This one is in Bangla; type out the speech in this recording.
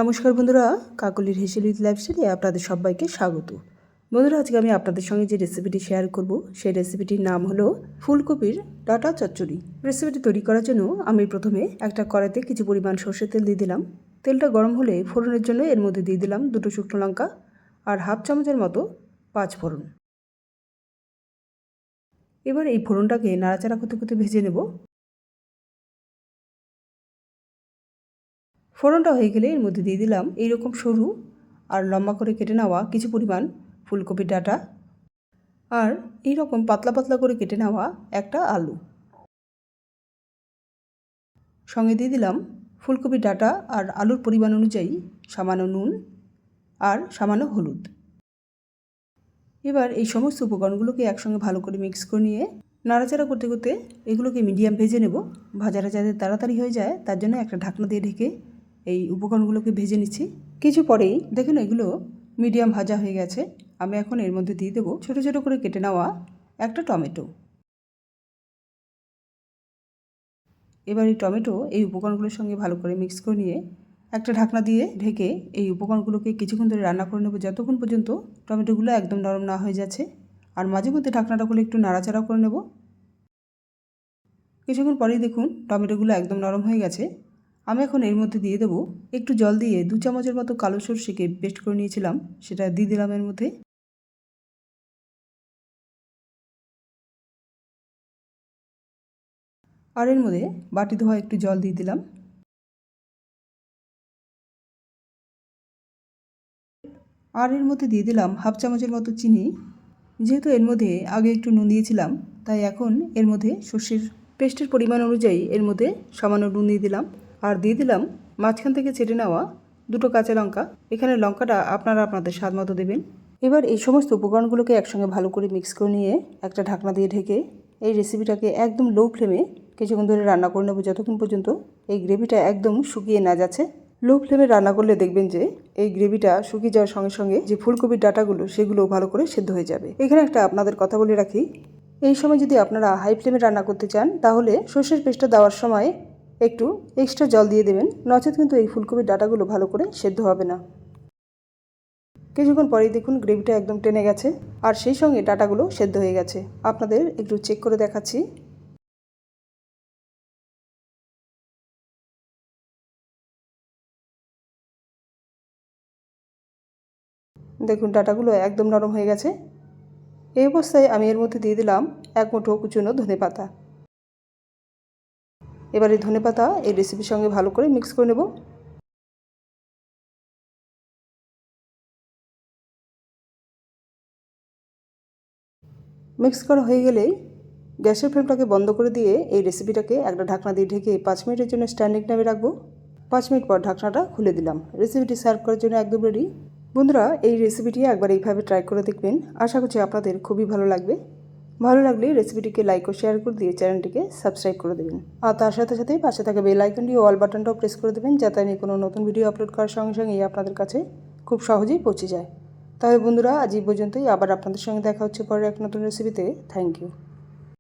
নমস্কার বন্ধুরা, কাকলির হেসেল উইথ লাইফস্টাইলে আপনাদের সবাইকে স্বাগত। বন্ধুরা, আজকে আমি আপনাদের সঙ্গে যে রেসিপিটি শেয়ার করব সেই রেসিপিটির নাম হলো ফুলকপির ডাঁটা চচ্চড়ি। রেসিপিটি তৈরি করার জন্য আমি প্রথমে একটা কড়াইতে কিছু পরিমাণ সর্ষের তেল দিয়ে দিলাম। তেলটা গরম হলে ফোড়নের জন্য এর মধ্যে দিয়ে দিলাম 2টো শুকনো লঙ্কা আর হাফ চামচের মতো পাঁচ ফোড়ন। এবার এই ফোড়নটাকে নাড়াচাড়া করতে করতে ভেজে নেব। ফোড়নটা হয়ে গেলে এর মধ্যে দিয়ে দিলাম এইরকম সরু আর লম্বা করে কেটে নেওয়া কিছু পরিমাণ ফুলকপির ডাঁটা আর এইরকম পাতলা পাতলা করে কেটে নেওয়া একটা আলু। সঙ্গে দিয়ে দিলাম ফুলকপির ডাঁটা আর আলুর পরিমাণ অনুযায়ী সামান্য নুন আর সামান্য হলুদ। এবার এই সমস্ত উপকরণগুলোকে একসঙ্গে ভালো করে মিক্স করে নিয়ে নাড়াচাড়া করতে করতে এগুলোকে মিডিয়াম ভেজে নেব। ভাজাটা যাতে তাড়াতাড়ি হয়ে যায় তার জন্য একটা ঢাকনা দিয়ে ঢেকে এই উপকরণগুলোকে ভেজে নিচ্ছি। কিছু পরেই দেখুন এগুলো মিডিয়াম ভাজা হয়ে গেছে। আমি এখন এর মধ্যে দিয়ে দেবো ছোটো ছোটো করে কেটে নেওয়া একটা টমেটো। এবার এই টমেটো এই উপকরণগুলোর সঙ্গে ভালো করে মিক্স করে নিয়ে একটা ঢাকনা দিয়ে ঢেকে এই উপকরণগুলোকে কিছুক্ষণ ধরে রান্না করে নেব, যতক্ষণ পর্যন্ত টমেটোগুলো একদম নরম না হয়ে যাচ্ছে। আর মাঝে মধ্যে ঢাকনাটা খুলে একটু নাড়াচাড়া করে নেব। কিছুক্ষণ পরেই দেখুন টমেটোগুলো একদম নরম হয়ে গেছে। আমি এখন এর মধ্যে দিয়ে দেবো একটু জল দিয়ে 2 চামচের মতো কালো সরষেকে পেস্ট করে নিয়েছিলাম, সেটা দিয়ে দিলাম এর মধ্যে। আর এর মধ্যে বাটি ধোয়া একটু জল দিয়ে দিলাম। আর এর মধ্যে দিয়ে দিলাম হাফ চামচের মতো চিনি। যেহেতু এর মধ্যে আগে একটু নুন দিয়েছিলাম তাই এখন এর মধ্যে সর্ষের পেস্টের পরিমাণ অনুযায়ী এর মধ্যে সামান্য নুন দিয়ে দিলাম। আর দিয়ে দিলাম মাঝখান থেকে ছেটে নেওয়া 2টো কাঁচা লঙ্কা। এখানে লঙ্কাটা আপনারা আপনাদের স্বাদ মতো দেবেন। এবার এই সমস্ত উপকরণগুলোকে একসঙ্গে ভালো করে মিক্স করে নিয়ে একটা ঢাকনা দিয়ে ঢেকে এই রেসিপিটাকে একদম লো ফ্লেমে কিছুক্ষণ ধরে রান্না করে নেব, যতক্ষণ পর্যন্ত এই গ্রেভিটা একদম শুকিয়ে না যাচ্ছে। লো ফ্লেমে রান্না করলে দেখবেন যে এই গ্রেভিটা শুকিয়ে যাওয়ার সঙ্গে সঙ্গে যে ফুলকপির ডাঁটাগুলো সেগুলো ভালো করে সেদ্ধ হয়ে যাবে। এখানে একটা আপনাদের কথা বলে রাখি, এই সময় যদি আপনারা হাই ফ্লেমে রান্না করতে চান তাহলে সর্ষের পেস্টটা দেওয়ার সময় একটু এক্সট্রা জল দিয়ে দেবেন, নচেত কিন্তু এই ফুলকপির ডাঁটাগুলো ভালো করে সেদ্ধ হবে না। কিছুক্ষণ পরেই দেখুন গ্রেভিটা একদম টেনে গেছে আর সেই সঙ্গে ডাঁটাগুলো সেদ্ধ হয়ে গেছে। আপনাদের একটু চেক করে দেখাচ্ছি। দেখুন ডাঁটাগুলো একদম নরম হয়ে গেছে। এই অবস্থায় আমি এর মধ্যে দিয়ে দিলাম 1 মুঠো কুচনো ধনেপাতা। এবার এই ধনেপাতা এই রেসিপির সঙ্গে ভালো করে মিক্স করে নেব। মিক্স করা হয়ে গেলেই গ্যাসের ফ্লেমটাকে বন্ধ করে দিয়ে এই রেসিপিটাকে একটা ঢাকনা দিয়ে ঢেকে 5 মিনিটের জন্য স্ট্যান্ডিং টাইমে রাখবো। 5 মিনিট পর ঢাকনাটা খুলে দিলাম। রেসিপিটি সার্ভ করার জন্য একদম রেডি। বন্ধুরা, এই রেসিপিটি একবার এইভাবে ট্রাই করে দেখবেন, আশা করছি আপনাদের খুবই ভালো লাগবে। ভালো লাগলে রেসিপিটিকে লাইক ও শেয়ার করে দিয়ে চ্যানেলটিকে সাবস্ক্রাইব করে দেবেন। আর তার সাথে সাথে পাশে থাকা বেল আইকনটি ও অল বাটনটাও প্রেস করে দেবেন, যাতে আমি কোনো নতুন ভিডিও আপলোড করার সঙ্গে সঙ্গেই আপনাদের কাছে খুব সহজেই পৌঁছে যায়। তাহলে বন্ধুরা, আজ এই পর্যন্তই। আবার আপনাদের সঙ্গে দেখা হচ্ছে পরের এক নতুন রেসিপিতে। Thank you.